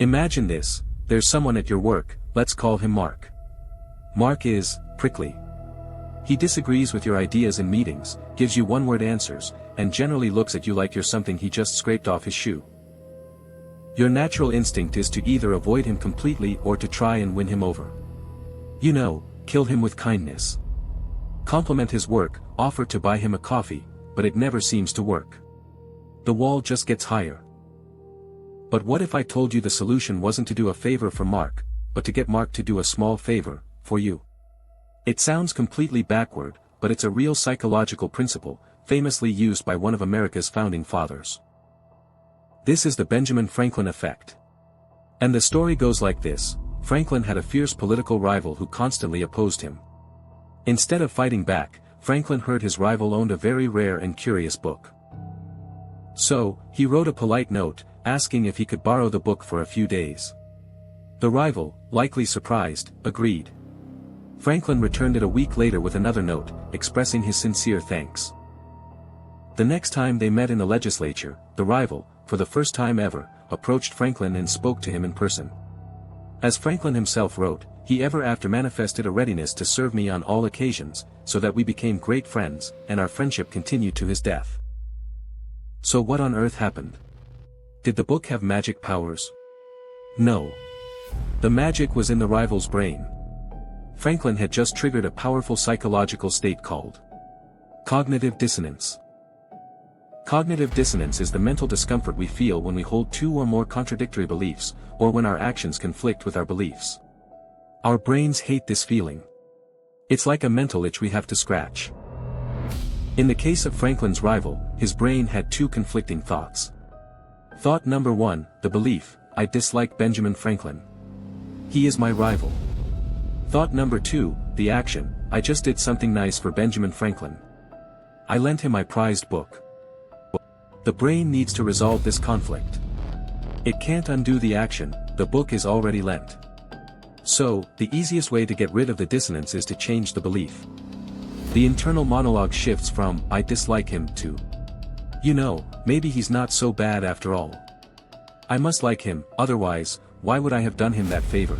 Imagine this, there's someone at your work, let's call him Mark. Mark is prickly. He disagrees with your ideas in meetings, gives you one-word answers, and generally looks at you like you're something he just scraped off his shoe. Your natural instinct is to either avoid him completely or to try and win him over. You know, kill him with kindness. Compliment his work, offer to buy him a coffee, but it never seems to work. The wall just gets higher. But what if I told you the solution wasn't to do a favor for Mark, but to get Mark to do a small favor for you? It sounds completely backward, but it's a real psychological principle, famously used by one of America's founding fathers. This is the Benjamin Franklin effect. And the story goes like this: Franklin had a fierce political rival who constantly opposed him. Instead of fighting back, Franklin heard his rival owned a very rare and curious book. So, he wrote a polite note, asking if he could borrow the book for a few days. The rival, likely surprised, agreed. Franklin returned it a week later with another note, expressing his sincere thanks. The next time they met in the legislature, the rival, for the first time ever, approached Franklin and spoke to him in person. As Franklin himself wrote, he ever after manifested a readiness to serve me on all occasions, so that we became great friends, and our friendship continued to his death. So what on earth happened? Did the book have magic powers? No. The magic was in the rival's brain. Franklin had just triggered a powerful psychological state called cognitive dissonance. Cognitive dissonance is the mental discomfort we feel when we hold two or more contradictory beliefs, or when our actions conflict with our beliefs. Our brains hate this feeling. It's like a mental itch we have to scratch. In the case of Franklin's rival, his brain had two conflicting thoughts. Thought number one, the belief, I dislike Benjamin Franklin. He is my rival. Thought number two, the action, I just did something nice for Benjamin Franklin. I lent him my prized book. The brain needs to resolve this conflict. It can't undo the action, the book is already lent. So, the easiest way to get rid of the dissonance is to change the belief. The internal monologue shifts from, I dislike him to, you know, maybe he's not so bad after all. I must like him, otherwise, why would I have done him that favor?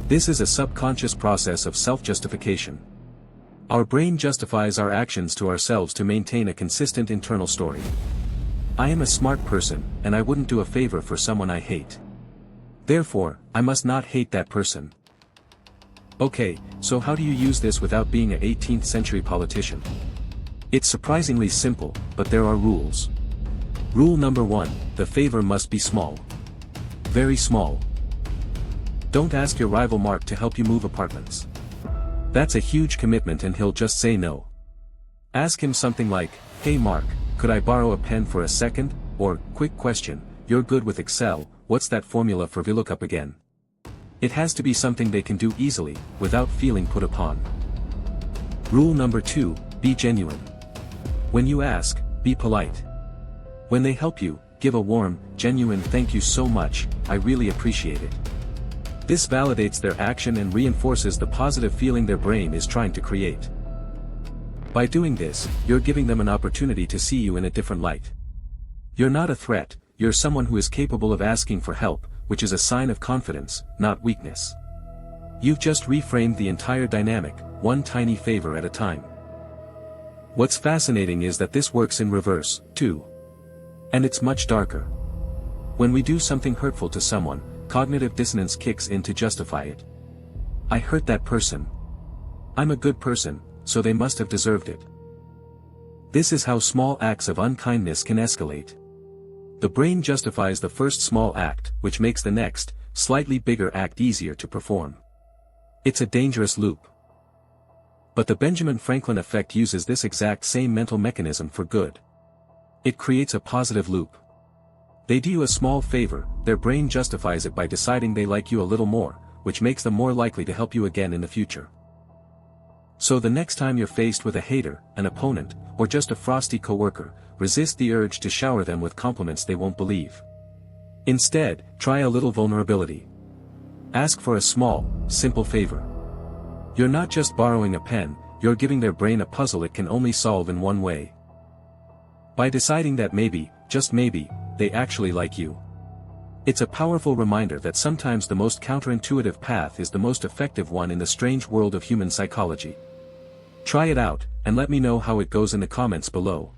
This is a subconscious process of self-justification. Our brain justifies our actions to ourselves to maintain a consistent internal story. I am a smart person, and I wouldn't do a favor for someone I hate. Therefore, I must not hate that person. Okay, so how do you use this without being an 18th century politician? It's surprisingly simple, but there are rules. Rule number 1, the favor must be small. Very small. Don't ask your rival Mark to help you move apartments. That's a huge commitment and he'll just say no. Ask him something like, hey Mark, could I borrow a pen for a second? Or, quick question, you're good with Excel, what's that formula for VLOOKUP again? It has to be something they can do easily, without feeling put upon. Rule number 2, be genuine. When you ask, be polite. When they help you, give a warm, genuine thank you so much, I really appreciate it. This validates their action and reinforces the positive feeling their brain is trying to create. By doing this, you're giving them an opportunity to see you in a different light. You're not a threat, you're someone who is capable of asking for help, which is a sign of confidence, not weakness. You've just reframed the entire dynamic, one tiny favor at a time. What's fascinating is that this works in reverse, too. And it's much darker. When we do something hurtful to someone, cognitive dissonance kicks in to justify it. I hurt that person. I'm a good person, so they must have deserved it. This is how small acts of unkindness can escalate. The brain justifies the first small act, which makes the next, slightly bigger act easier to perform. It's a dangerous loop. But the Benjamin Franklin effect uses this exact same mental mechanism for good. It creates a positive loop. They do you a small favor, their brain justifies it by deciding they like you a little more, which makes them more likely to help you again in the future. So the next time you're faced with a hater, an opponent, or just a frosty coworker, resist the urge to shower them with compliments they won't believe. Instead, try a little vulnerability. Ask for a small, simple favor. You're not just borrowing a pen, you're giving their brain a puzzle it can only solve in one way. By deciding that maybe, just maybe, they actually like you. It's a powerful reminder that sometimes the most counterintuitive path is the most effective one in the strange world of human psychology. Try it out, and let me know how it goes in the comments below.